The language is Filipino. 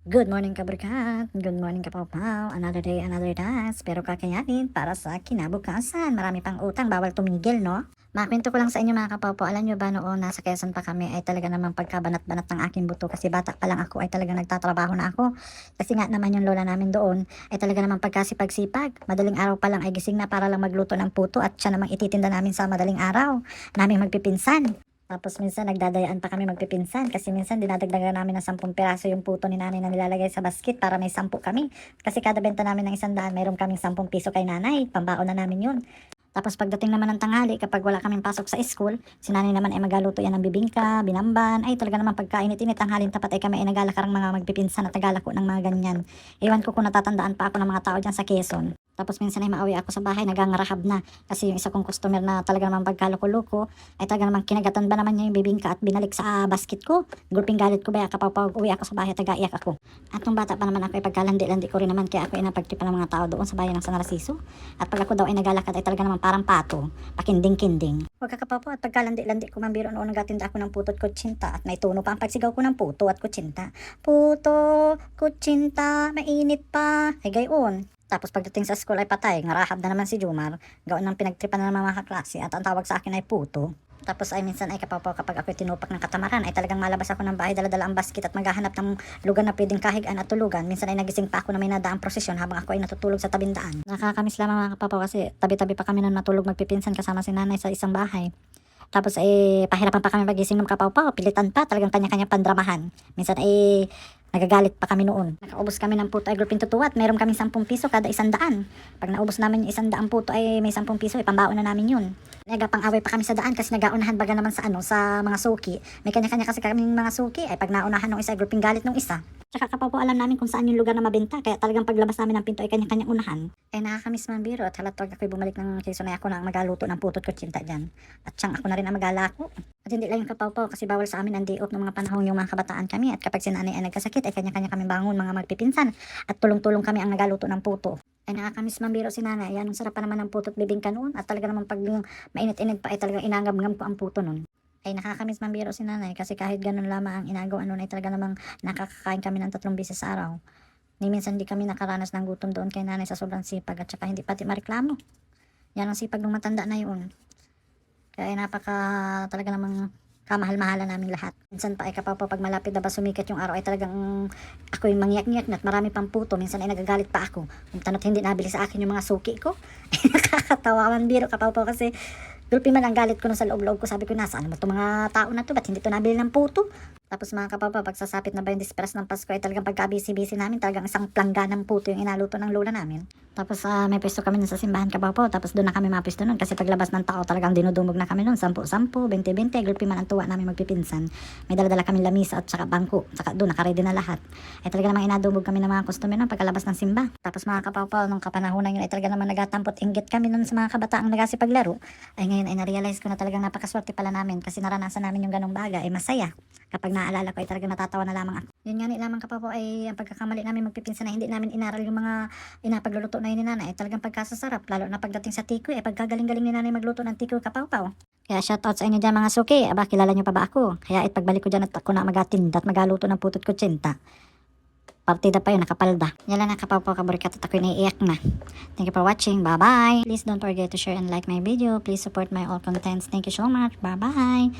Good morning kabrikat, good morning kapawpaw, another day, another task, pero kakayanin para sa kinabukasan. Marami pang utang, bawal tumigil, no? Makwento ko lang sa inyo mga kapawpaw, alam nyo ba noon nasa Quezon pa kami ay talaga namang pagkabanat-banat ng aking buto kasi bata pa lang ako ay talaga nagtatrabaho na ako. Kasi nga naman yung lola namin doon ay talaga namang pagkasipag-sipag. Madaling araw pa lang ay gising na para lang magluto ng puto at siya namang ititinda namin sa madaling araw. Naming magpipinsan. Tapos minsan nagdadayaan pa kami magpipinsan kasi minsan dinadagdagan namin ng 10 piraso yung puto ni nanay na nilalagay sa basket para may 10 kami. Kasi kada benta namin ng 100, mayroon kaming 10 piso kay nanay. Pambaon na namin yun. Tapos pagdating naman ng tanghali, kapag wala kaming pasok sa school, si nanay naman ay magaluto yan ng bibingka, binamban. Ay talaga naman pagkainit-init, tanghalin tapat ay kami ay nagalakar ng mga magpipinsan at nagalako ng mga ganyan. Ewan ko kung natatandaan pa ako ng mga tao dyan sa Quezon. Tapos minsan ay mauwi ako sa bahay, nagangarahab na. Kasi yung isa kong customer na talaga naman pagkaloko-loko, ay talaga naman kinagatan ba naman niya yung bibingka at binalik sa basket ko. Gulping galit ko ba, kapag uwi ako sa bahay, taga-iyak ako. At nung bata pa naman ako, ay pagkalandi-landi ko rin naman, kaya ako ay napagtripan ng mga tao doon sa bayan ng San Narciso. At pag ako daw ay nagalakad, ay talaga naman parang pato, pakinding-kinding. Huwag kakapapo, at pagkalandi-landi ko mambiro noon, nagatinda ako ng puto at kutsinta. At naituno pa ang pagsigaw ko ng puto at kutsinta. Puto, kutsinta, mainit pa. Ay gayon. Tapos pagdating sa school ay patay, ngarahab na naman si Jumar, gaon ng pinagtripan na ng mga kaklase at ang tawag sa akin ay puto. Tapos ay minsan ay kapapaw kapag ako tinupak ng katamaran ay talagang malabas ako ng bahay, dala-dala ang basket at maghahanap ng lugar na pwedeng kahigaan at tulugan. Minsan ay nagising pa ako na may nadaang prosesyon habang ako ay natutulog sa tabing daan. Nakakamiss lamang mga kapapaw kasi tabi-tabi pa kami nun matulog magpipinsan kasama si nanay sa isang bahay. Tapos pahirapan pa kami magising ng kapaw-paw, pilitan pa, talagang kanya-kanya pandramahan. Minsan nagagalit pa kami noon. Nakaubos kami ng puto ay grupin tutuwa at mayroon kaming 10 piso kada 100. Pag naubos namin yung 100 puto ay may 10 piso, pambaon na namin yun. Nagapang away pa kami sa daan kasi nagaunahan baga naman sa sa mga suki. May kanya-kanya kasi kaming mga suki ay pag naunahan ng isa, gruping galit ng isa. Tsaka kapaw po alam namin kung saan yung lugar na mabenta, kaya talagang paglabas namin ng pinto ay kanya-kanyang unahan. Ay nakakamiss man biro at halatwag ako'y bumalik ng Quezon ay ako na ang magaluto ng puto't kutsinta dyan. At siyang ako na rin ang magalako. At hindi lang yung kapaw po kasi bawal sa amin ang day off ng mga panahon yung mga kabataan kami. At kapag si nanay ay nagkasakit ay kanya-kanya kami bangon mga magpipinsan. At tulong-tulong kami ang nagaluto ng puto. Ay nakakamiss man biro si nanay. Yan, ang sarap pa naman ng puto't bibingka noon. At talaga naman pag yung mainit-init pa ay talagang inangam-ngam ko ang puto noon. Ay nakakamiss man biro si nanay kasi kahit ganun lamang ang inagawa noon ay talaga namang nakakakain kami ng 3 beses sa araw. Ni minsan di kami nakaranas ng gutom doon kay nanay sa sobrang sipag at saka hindi pati mareklamo. Yan ang sipag ng matanda na yun. Kaya ay napaka talaga namang kamahal-mahala namin lahat. Minsan pa ay pag malapit na ba sumikat yung araw ay talagang ako yung mangyak-ngyak na at marami pang puto. Minsan ay nagagalit pa ako. Kung tanot hindi nabili sa akin yung mga suki ko. Ay nakakatawa man biro kapaw kasi gulpi man ang galit ko nun sa loob-loob ko. Sabi ko, nasaan mo itong mga tao na to? Ba't hindi to nabili ng puto? Tapos mga kapapa, pagsasapit na ba yung disperas ng Pasko ay talagang pagka-busy-busy namin, talagang isang plangga ng puto yung inaluto ng lola namin. Tapos may pwesto kami nun sa simbahan kapapa, tapos doon na kami mapwesto nun kasi paglabas ng tao talagang dinudumog na kami nun, 10-10, 20-20, gulpi man ang tuwa namin magpipinsan. May dala-dala kami lamisa at saka bangko, saka doon nakaredy na lahat. Ay talaga namang inadumog kami ng mga customer nun pagkalabas ng simba. Tapos mga kapapa, nung kapanahonan yun ay talaga naman nagatampot inggit kami nun sa mga kabataang nagasipaglaro. Ay ngayon ay narealize ko na talagang napakaswerte pala namin kasi naranasan namin yung ganong bagay ay masaya. Kapag naalala ko ay talagang natatawa na lamang ako. Yun nga ni lamang kapapo ay ang pagkakamali namin magpipinsan na hindi namin inaral yung mga inapagluluto na yun ni nanay. Ay talagang pagkasasarap. Lalo na pagdating sa tikoy ay pagkagaling-galing ni nanay magluto ng tikoy kapaw-paw. Kaya shoutout sa inyo dyan mga suki. Aba, kilala nyo pa ba ako? Kaya pagbalik ko dyan at ako na magatinda at magaluto ng putot kutsinta. Partida pa yun, nakapalda. Yan lang nakapaw-paw kaburikat at ako'y naiiyak na. Thank you for watching. Bye-bye. Please don't forget to share and like my video. Please support my all contents. Thank you so much. Bye-bye.